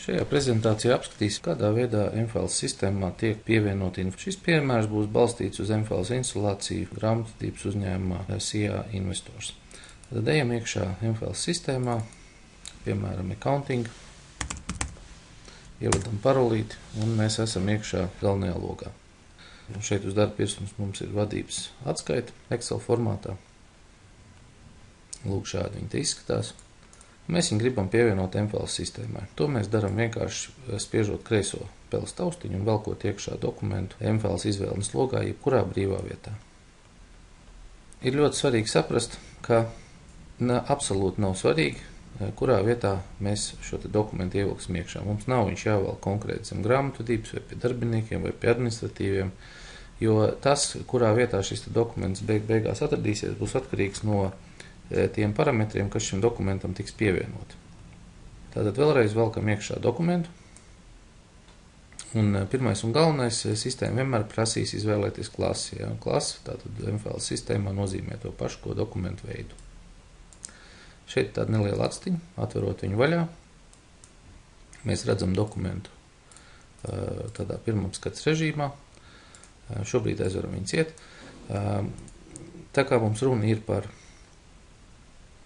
Šajā prezentācijā apskatīs, kādā veidā MFALS sistēmā tiek pievienota info. Šis piemērs būs balstīts uz MFALS instalāciju grāmatvedības uzņēmumā SIA Investors. Tad ejam iekšā MFALS sistēmā, piemēram, accounting, ievedam parolīti un mēs esam iekšā galvenajā logā. Un šeit uz darba virsmas mums ir vadības atskaita Excel formātā. Lūk, šādi viņi te izskatās. Mēs viņu gribam pievienot MFALS sistēmai. To mēs darām vienkārši spiežot kreiso peles taustiņu un velkot iekšā dokumentu MFALS izvēles logā, jebkurā brīvā vietā. Ir ļoti svarīgi saprast, ka absolūti nav svarīgi, kurā vietā mēs šo dokumentu ievilksim iekšā. Mums nav viņš jāvēl konkrēti zem grāmatvedības vai pie darbiniekiem vai pie administratīviem, jo tas, kurā vietā šis dokuments beigās atradīsies, būs atkarīgs no tiem parametriem, kas šim dokumentam tiks pievienoti. Tātad vēlreiz velkam iekšā dokumentu. Un pirmais un galvenais, sistēma vienmēr prasīs izvēlēties klasi. Ja? Klasi, tātad MFALS sistēmā nozīmē to pašu, ko dokumentu veidu. Šeit tāda neliela atstiņa, atverot viņu vaļā. Mēs redzam dokumentu tādā pirmapskats režīmā. Šobrīd aizveram viņu ciet. Tā kā mums runa ir par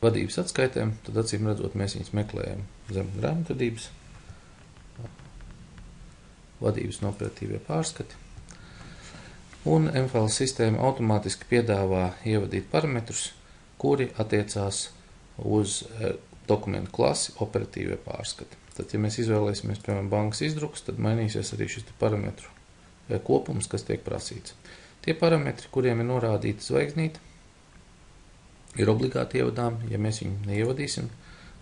vadības atskaitēm, tad acīm redzot mēs viņus meklējam zem grāmatvedības, vadības un operatīvie pārskati. Un MFALS sistēma automātiski piedāvā ievadīt parametrus, kuri attiecās uz dokumentu klasi operatīvie pārskati. Tad, ja mēs izvēlēsimies, piemēram, bankas izdruks, tad mainīsies arī šis parametru kopums, kas tiek prasīts. Tie parametri, kuriem ir norādīta zvaigznīte, ir obligāti ievadām. Ja mēs viņu neievadīsim,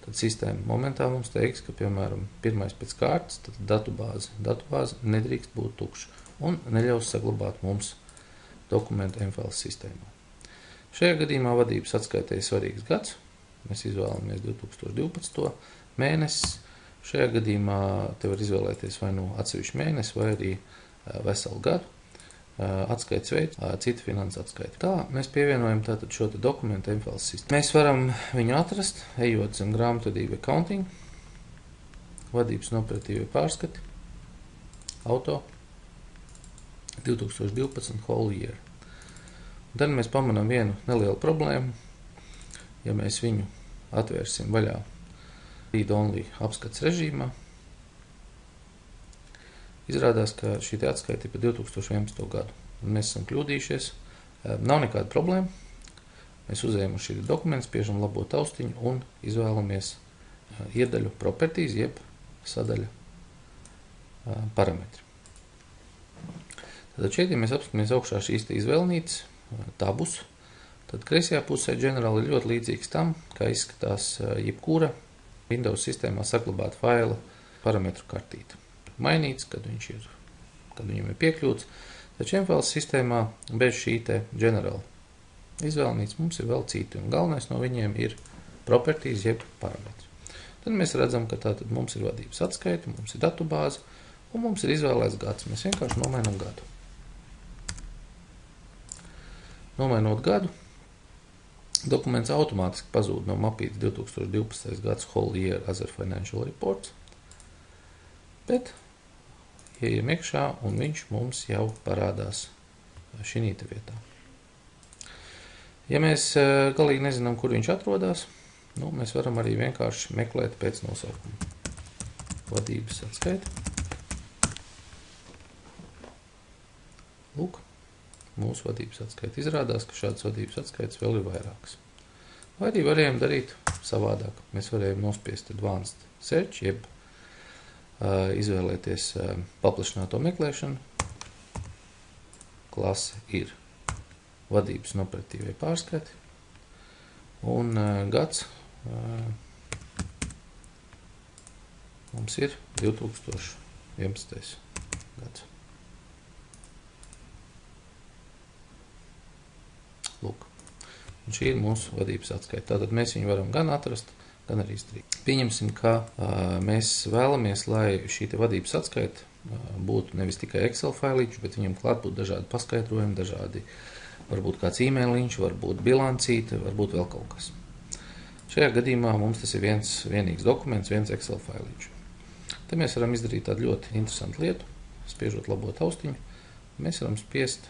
tad sistēma momentā mums teiks, ka, piemēram, pirmais pēc kārtas, tad datubāze nedrīkst būt tukša un neļaus saglabāt mums dokumentu MFALS sistēmā. Šajā gadījumā vadības atskaitē ir svarīgs gads. Mēs izvēlamies 2012. mēnesis. Šajā gadījumā te var izvēlēties vai nu atsevišķu mēnesi, vai arī veselu gadu. Atskaites veids, cita finanses atskaita. Tā mēs pievienojam tātad šo dokumentu MFALS sistēmu. Mēs varam viņu atrast, ejot zem grāmatvedība accounting, vadības un operatīvie pārskati, auto, 2012 whole year. Un tad mēs pamanām vienu nelielu problēmu. Ja mēs viņu atvērsim vaļā read-only apskats režīmā, izrādās, ka šī atskaita ir par 2011. gadu. Un mēs esam kļūdījušies. Nav nekāda problēma. Mēs uzējam uz šī dokumentu, spiežam labo taustiņu un izvēlamies iedaļu properties, jeb sadaļa parametri. Tad šeit, ja mēs apskatāmies augšā šīs izvēlnītes, tabus, tad kreisajā pusē generāli ir ļoti līdzīgs tam, kā izskatās jebkura Windows sistēmā saglabāta faila parametru kartīte. Mainīts, kad viņam ir piekļūts. Taču MFALS sistēmā bez šī te generāla izvēlnītes mums ir vēl citi, un galvenais no viņiem ir properties, jeb parametri. Tad mēs redzam, ka tātad mums ir vadības atskaita, mums ir datubāze, un mums ir izvēlēts gads. Mēs vienkārši nomainam gadu. Nomainot gadu, dokuments automātiski pazūd no mapītes 2012. gads whole year as a financial reports, bet ejam iekšā, un viņš mums jau parādās šī vietā. Ja mēs galīgi nezinām, kur viņš atrodas, mēs varam arī vienkārši meklēt pēc nosaukuma. Vadības atskaita. Lūk, mūsu vadības atskaita. Izrādās, ka šādas vadības atskaitas vēl ir vairākas. Vai arī varējām darīt savādāk. Mēs varējām nospiest advanced search, jeb izvēlēties paplašināto meklēšanu. Klase ir vadības un operatīvie pārskati. Un gads mums ir 2011. gads. Lūk. Un šī ir mūsu vadības atskaita. Tātad mēs viņu varam gan atrast, gan arī izdarīt. Pieņemsim, ka mēs vēlamies, lai šī vadības atskaita būtu nevis tikai Excel failīši, bet viņam klāt būtu dažādi paskaidrojumi, dažādi, varbūt kāds e-mailiņš, varbūt bilancīte, varbūt vēl kaut kas. Šajā gadījumā mums tas ir vienīgs dokuments, viens Excel failīši. Te mēs varam izdarīt tādu ļoti interesantu lietu, spiežot labo taustiņu. Mēs varam spiest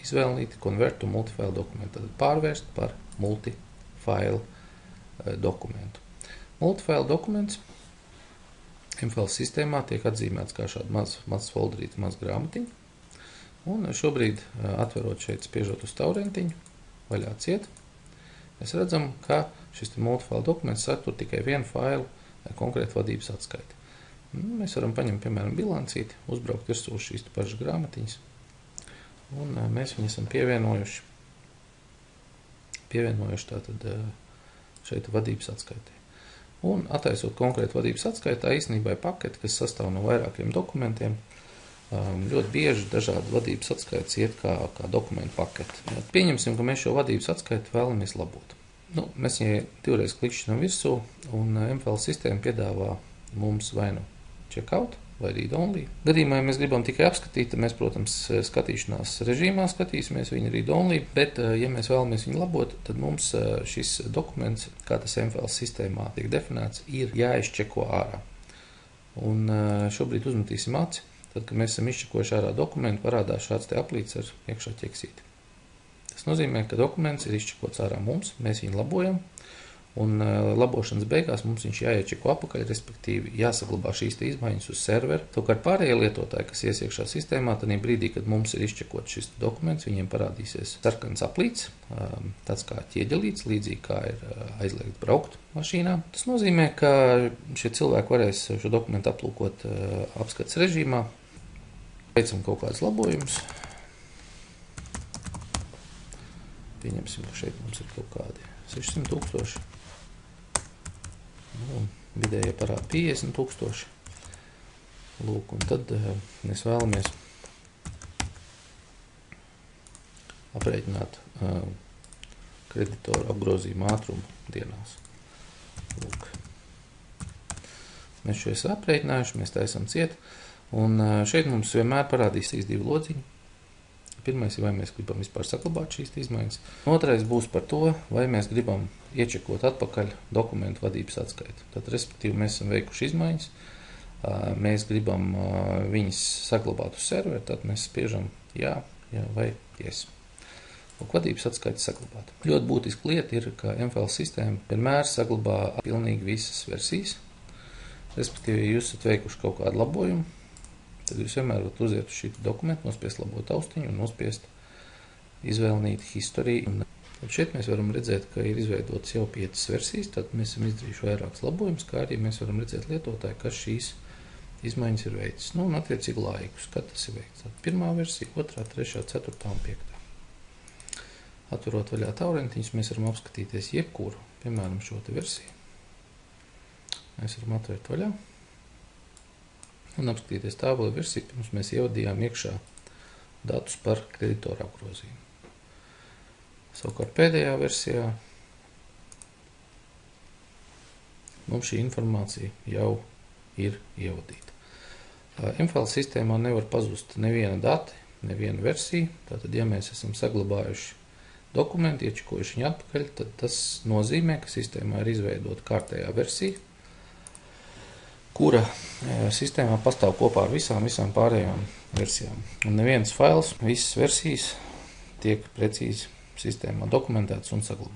izvēlnīti convert to multifile dokumentu, tad pārvērst par multifile dokumentu. Multifile dokuments MFL sistēmā tiek atzīmēts kā šāda maz folderīta, maz grāmatiņa. Un šobrīd, atverot šeit, spiežot uz taurentiņu, vaļā ciet, mēs redzam, ka šis multifile dokuments satur tikai vienu failu konkrētu vadības atskaiti. Mēs varam paņemt, piemēram, bilancīti, uzbraukt virsū šīs pašas grāmatiņas, un mēs viņu esam pievienojuši tātad šeit vadības atskaitē. Un attaisot konkrētu vadības atskaitā, īstenībā ir paketi, kas sastāv no vairākiem dokumentiem. Ļoti bieži dažādi vadības atskaites iet kā dokumentu paketi. Pieņemsim, ka mēs šo vadības atskaitu vēlamies labot. Mēs viņai divreiz klikšķinām virsū, un MFL sistēma piedāvā mums vai nu checkout vai read only. Gadījumā, ja mēs gribam tikai apskatīt, tad mēs, protams, skatīšanās režīmā skatīsimies viņu read only, bet, ja mēs vēlamies viņu labot, tad mums šis dokuments, kā tas MFL sistēmā tiek definēts, ir jāizčeko ārā. Un šobrīd uzmetīsim aci, tad, kad mēs esam izčekojuši ārā dokumentu, parādās šāds te aplīts ar iekšā ķeksīti. Tas nozīmē, ka dokuments ir izčekots ārā mums, mēs viņu labojam, un labošanas beigās mums viņš jāiečeko apakaļ, respektīvi jāsaglabā šīs izmaiņas uz servera. Savukārt pārējie lietotāji, kas ies iekšā sistēmā, tad brīdī, kad mums ir izčekots šis dokuments, viņiem parādīsies sarkans aplīts, tāds kā ķieģelīts, līdzīgi kā ir aizliegt braukt mašīnā. Tas nozīmē, ka šie cilvēki varēs šo dokumentu aplūkot apskats režīmā. Veicam kaut kādus labojumus. Pieņemsim, ka šeit mums ir kaut kādi 600 000. Vidējie parāda 50 000. Lūk, un tad mēs vēlamies aprēķināt kreditoru apgrozījumu ātrumu dienās. Lūk. Mēs šo esam aprēķinājuši, mēs taisam ciet, un šeit mums vienmēr parādīsies divi lodziņi. Pirmais ir, vai mēs gribam vispār saglabāt šīs izmaiņas. Otrais būs par to, vai mēs gribam iečekot atpakaļ dokumentu vadības atskaitu. Tad, respektīvi, mēs esam veikuši izmaiņas, mēs gribam viņas saglabāt uz servera, tad mēs spiežam jā vai yes. Un vadības atskaita saglabāt. Ļoti būtiska lieta ir, ka MFL sistēma vienmēr saglabā pilnīgi visas versijas. Respektīvi, ja jūs esat veikuši kaut kādu labojumu, tad jūs vienmēr varat uziet uz šī dokumentu, nospiest labo taustiņu un nospiest izvēlnīt historiju. Un šeit mēs varam redzēt, ka ir izveidotas jau 5 versijas, tad mēs esam izdarījuši vairākas labojumus, kā arī mēs varam redzēt lietotāji, kas šīs izmaiņas ir veicis. Un attiecīgi laikus, kad tas ir veikts. Tad 1. versija, 2., 3., 4. un 5. Atverot vaļā taurentiņus, mēs varam apskatīties jebkuru, piemēram, šo te versiju. Mēs varam atvērt vaļā un apskatīties tālu versiju, pirms mēs ievadījām iekšā datus par kreditoru apgrozījumu. Savukārt pēdējā versijā mums šī informācija jau ir ievadīta. MFL sistēmā nevar pazust neviena dati, neviena versija, tātad, ja mēs esam saglabājuši dokumentu, iečekojuši viņu atpakaļ, tad tas nozīmē, ka sistēmā ir izveidota kārtējā versija, kura sistēmā pastāv kopā ar visām pārējām versijām. Un nevienas fails, visas versijas tiek precīzi sistēmā dokumentētas un saglabātas.